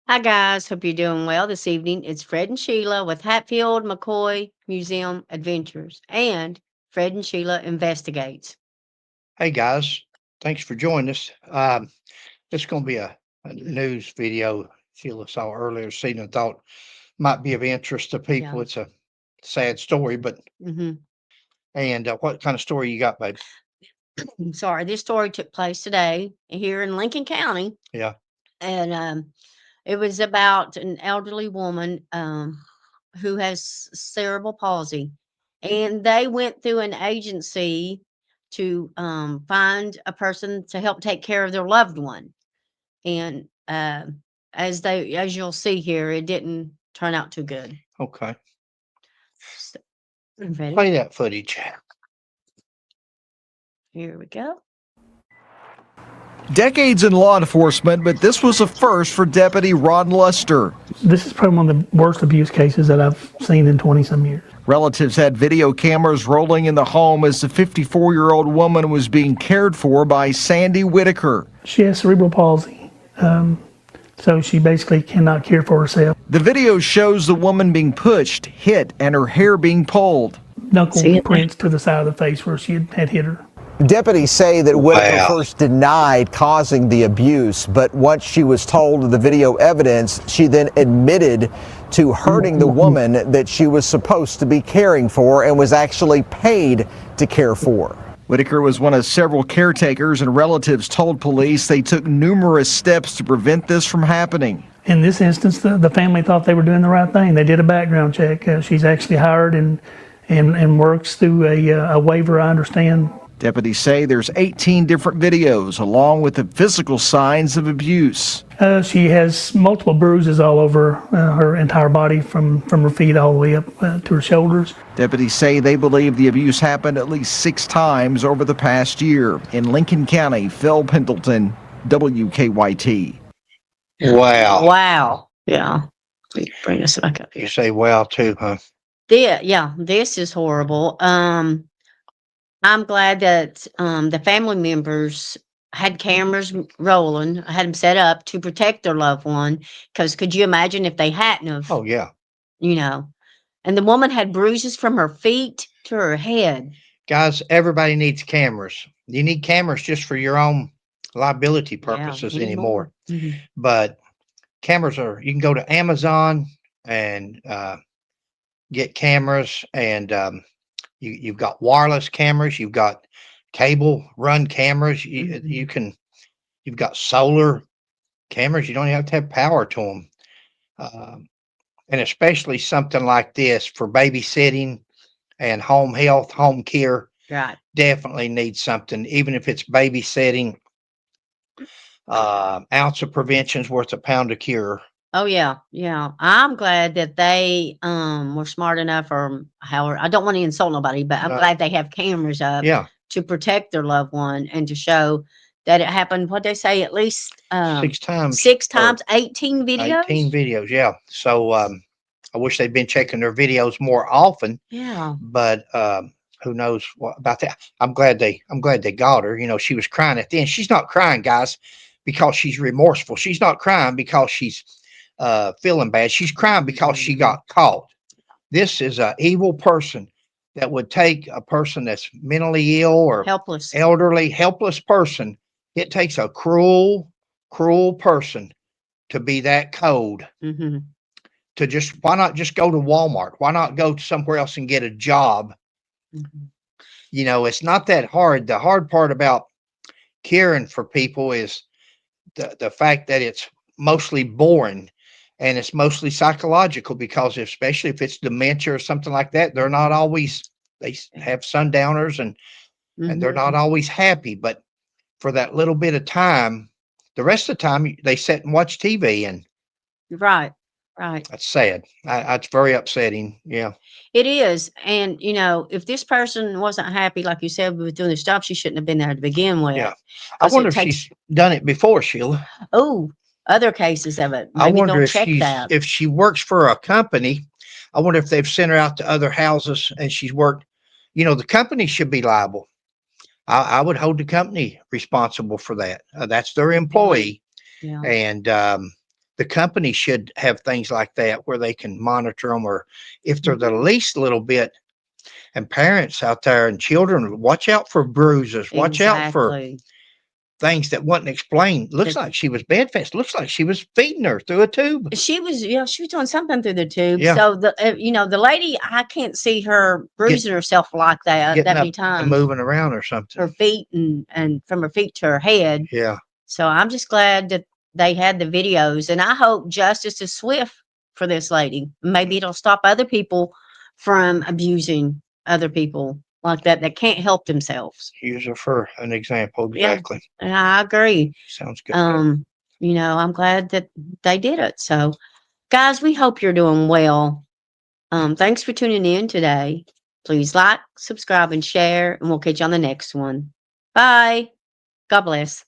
Hi, guys. Hope you're doing well this evening. It's Fred and Sheila with Hatfield McCoy Museum Adventures and Fred and Sheila Investigates. Hey guys, thanks for joining us. This is going to be a news video Sheila saw earlier this evening. I thought might be of interest to people. Yeah. It's a sad story, but hmm what kind of story you got, babe? I'm sorry. This story took place today here in Lincoln County, Yeah. and it was about an elderly woman who has cerebral palsy, and they went through an agency to find a person to help take care of their loved one. And as you'll see here, it didn't turn out too good. Okay. So, ready? Play that footage. Here we go. Decades in law enforcement, but this was a first for Deputy Ron Luster. This is probably one of the worst abuse cases that I've seen in 20 some years. Relatives had video cameras rolling in the home as the 54-year-old woman was being cared for by Sandy Whitaker. She has cerebral palsy, so she basically cannot care for herself. The video shows the woman being pushed, hit, and her hair being pulled. Knuckle prints to the side of the face where she had hit her. Deputies say that Whitaker first denied causing the abuse, but once she was told of the video evidence, she then admitted to hurting the woman that she was supposed to be caring for and was actually paid to care for. Whitaker was one of several caretakers, and relatives told police they took numerous steps to prevent this from happening. In this instance, the family thought they were doing the right thing. They did a background check. She's actually hired and works through a waiver, I understand. Deputies say there's 18 different videos, along with the physical signs of abuse. She has multiple bruises all over her entire body, from her feet all the way up to her shoulders. Deputies say they believe the abuse happened at least 6 times over the past year. In Lincoln County, Phil Pendleton, WKYT. Wow. Wow. Yeah. Bring us back up You here. say wow too, huh? This is horrible. I'm glad that the family members had cameras rolling, had them set up to protect their loved one. Because could you imagine if they hadn't have, Oh yeah. And the woman had bruises from her feet to her head. Guys, everybody needs cameras. You need cameras just for your own liability Yeah, purposes anymore. Mhm. But cameras you can go to Amazon and get cameras, and you've got wireless cameras, you've got cable run cameras, you've got solar cameras. You don't have to have power to them. And especially something like this for babysitting and home health, home care, Right. definitely needs something, even if it's babysitting. Ounce of prevention's worth a pound of cure. Oh yeah, yeah. I'm glad that they were smart enough, or however, I don't want to insult nobody, but I'm glad they have cameras up Yeah, to protect their loved one and to show that it happened. What they say, at least 6 times. 18 videos. 18 videos, yeah. So I wish they'd been checking their videos more often, Yeah. but who knows what about that. I'm glad they got her. You know, she was crying at the end. She's not crying, guys, because she's remorseful. She's not crying because she's feeling bad. She's crying because she got caught. This is an evil person that would take a person that's mentally ill or Helpless. elderly, helpless person. It takes a cruel person to be that cold. hmm To just, why not just go to Walmart? Why not go somewhere else and get a job? hmm You know, it's not that hard. The hard part about caring for people is the fact that it's mostly boring and it's mostly psychological, because especially if it's dementia or something like that, they're not always, they have sundowners and they're not always happy. But for that little bit of time, the rest of the time they sit and watch TV, and Right. Right. that's sad. That's very upsetting. Yeah. It is. And, if this person wasn't happy, like you said, with doing this job, she shouldn't have been there to begin with. Yeah. I 'Cause wonder it if takes, she's done it before, Sheila. other cases of it. I Maybe wonder they'll if check that. if she works for a company. I wonder if they've sent her out to other houses and she's worked. You know, the company should be liable. I would hold the company responsible for that. That's their employee, Yeah. and the company should have things like that where they can monitor them, or if they're the least little bit. And parents out there and children, watch out for bruises. Watch out for Exactly. things that wasn't explained. Looks That- like she was bedfast. Looks like she was feeding her through a tube. She was, she was doing something through the tube. Yeah. So the lady, I can't see her bruising herself like that Getting many up times. and moving around or something. Her feet and from her feet to her head. Yeah. So I'm just glad that they had the videos, and I hope justice is swift for this lady. Maybe it'll stop other people from abusing other people like that can't help themselves. Use her for an example. Yeah. Exactly. And I agree. Sounds good. I'm glad that they did it. So guys, we hope you're doing well. Thanks for tuning in today. Please like, subscribe, and share, and we'll catch you on the next one. Bye. God bless.